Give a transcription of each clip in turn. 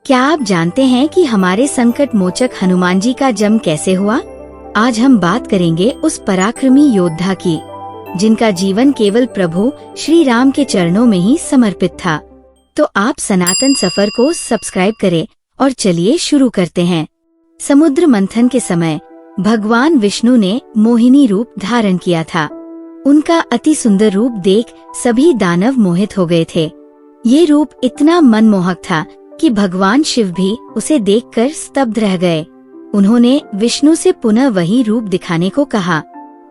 क्या आप जानते हैं कि हमारे संकट मोचक हनुमान जी का जन्म कैसे हुआ? आज हम बात करेंगे उस पराक्रमी योद्धा की, जिनका जीवन केवल प्रभु श्री राम के चरणों में ही समर्पित था। तो आप सनातन सफर को सब्सक्राइब करें और चलिए शुरू करते हैं। समुद्र मंथन के समय भगवान विष्णु ने मोहिनी रूप धारण किया था। उनका अति सुंदर रूप देख सभी दानव मोहित हो गए थे। ये रूप इतना मनमोहक था कि भगवान शिव भी उसे देखकर स्तब्ध रह गए। उन्होंने विष्णु से पुनः वही रूप दिखाने को कहा।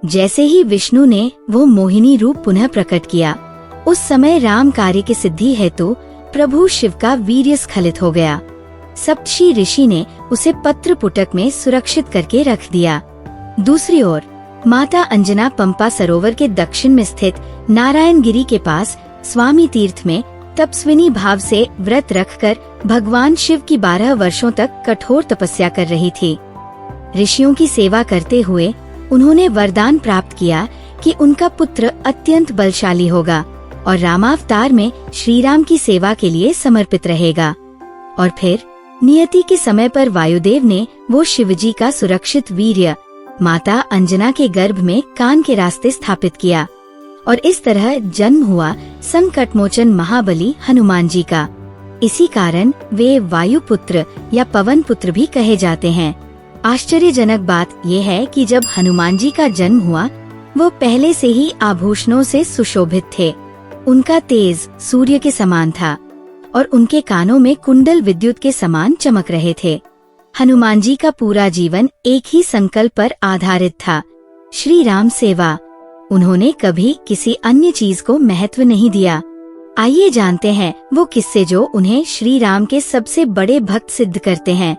जैसे ही विष्णु ने वो मोहिनी रूप पुनः प्रकट किया, उस समय राम कार्य की सिद्धि हेतु प्रभु शिव का वीर्य स्खलित हो गया। सप्तर्षि ऋषि ने उसे पत्र पुटक में सुरक्षित करके रख दिया। दूसरी ओर माता अंजना पंपा सरोवर के दक्षिण में स्थित नारायण गिरी के पास स्वामी तीर्थ में तपस्विनी भाव से व्रत रखकर भगवान शिव की 12 वर्षों तक कठोर तपस्या कर रही थी। ऋषियों की सेवा करते हुए उन्होंने वरदान प्राप्त किया कि उनका पुत्र अत्यंत बलशाली होगा और रामावतार में श्री राम की सेवा के लिए समर्पित रहेगा। और फिर नियति के समय पर वायुदेव ने वो शिवजी का सुरक्षित वीर्य माता अंजना के गर्भ में कान के रास्ते स्थापित किया और इस तरह जन्म हुआ संकटमोचन महाबली हनुमान जी का। इसी कारण वे वायु पुत्र या पवन पुत्र भी कहे जाते हैं। आश्चर्यजनक बात यह है कि जब हनुमान जी का जन्म हुआ, वो पहले से ही आभूषणों से सुशोभित थे। उनका तेज सूर्य के समान था और उनके कानों में कुंडल विद्युत के समान चमक रहे थे। हनुमान जी का पूरा जीवन एक ही संकल्प पर आधारित था, श्री राम सेवा। उन्होंने कभी किसी अन्य चीज को महत्व नहीं दिया। आइए जानते हैं वो किस्से जो उन्हें श्री राम के सबसे बड़े भक्त सिद्ध करते हैं।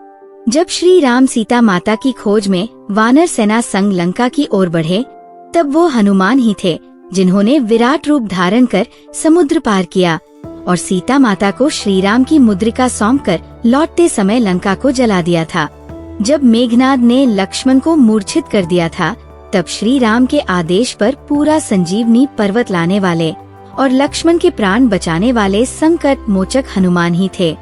जब श्री राम सीता माता की खोज में वानर सेना संग लंका की ओर बढ़े, तब वो हनुमान ही थे जिन्होंने विराट रूप धारण कर समुद्र पार किया और सीता माता को श्री राम की मुद्रिका सौंपकर लौटते समय लंका को जला दिया था। जब मेघनाद ने लक्ष्मण को मूर्छित कर दिया था, तब श्री राम के आदेश पर पूरा संजीवनी पर्वत लाने वाले और लक्ष्मण के प्राण बचाने वाले संकट मोचक हनुमान ही थे।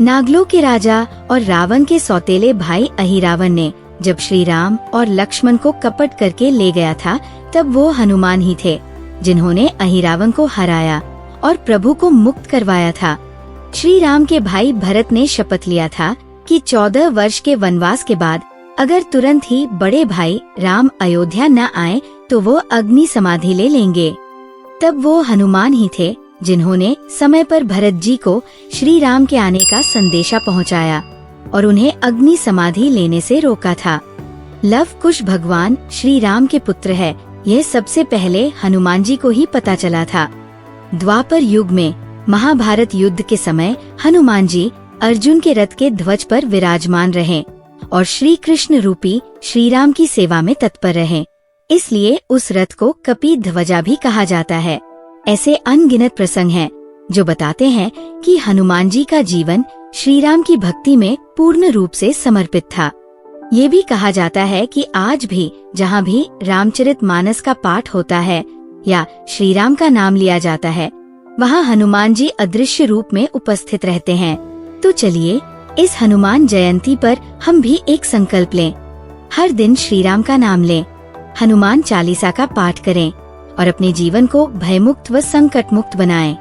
नागलों के राजा और रावण के सौतेले भाई अहिरावण ने जब श्री राम और लक्ष्मण को कपट करके ले गया था, तब वो हनुमान ही थे जिन्होंने अहिरावण को हराया और प्रभु को मुक्त करवाया था। श्री राम के भाई भरत ने शपथ लिया था कि 14 वर्ष के वनवास के बाद अगर तुरंत ही बड़े भाई राम अयोध्या न आए तो वो अग्नि समाधि ले लेंगे। तब वो हनुमान ही थे जिन्होंने समय पर भरत जी को श्री राम के आने का संदेशा पहुंचाया और उन्हें अग्नि समाधि लेने से रोका था। लव कुश भगवान श्री राम के पुत्र है, यह सबसे पहले हनुमान जी को ही पता चला था। द्वापर युग में महाभारत युद्ध के समय हनुमान जी अर्जुन के रथ के ध्वज पर विराजमान रहे और श्री कृष्ण रूपी श्री राम की सेवा में तत्पर रहे। इसलिए उस रथ को कपि ध्वजा भी कहा जाता है। ऐसे अनगिनत प्रसंग हैं जो बताते हैं कि हनुमान जी का जीवन श्री राम की भक्ति में पूर्ण रूप से समर्पित था। ये भी कहा जाता है कि आज भी जहाँ भी रामचरितमानस का पाठ होता है या श्री राम का नाम लिया जाता है, वहाँ हनुमान जी अदृश्य रूप में उपस्थित रहते हैं। तो चलिए इस हनुमान जयंती पर हम भी एक संकल्प लें। हर दिन श्री राम का नाम लें, हनुमान चालीसा का पाठ करें और अपने जीवन को भयमुक्त व संकट मुक्त बनाएं।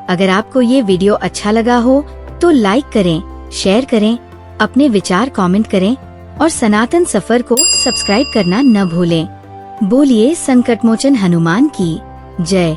अगर आपको ये वीडियो अच्छा लगा हो तो लाइक करें, शेयर करें, अपने विचार कमेंट करें और सनातन सफर को सब्सक्राइब करना न भूलें। बोलिए संकटमोचन हनुमान की जय।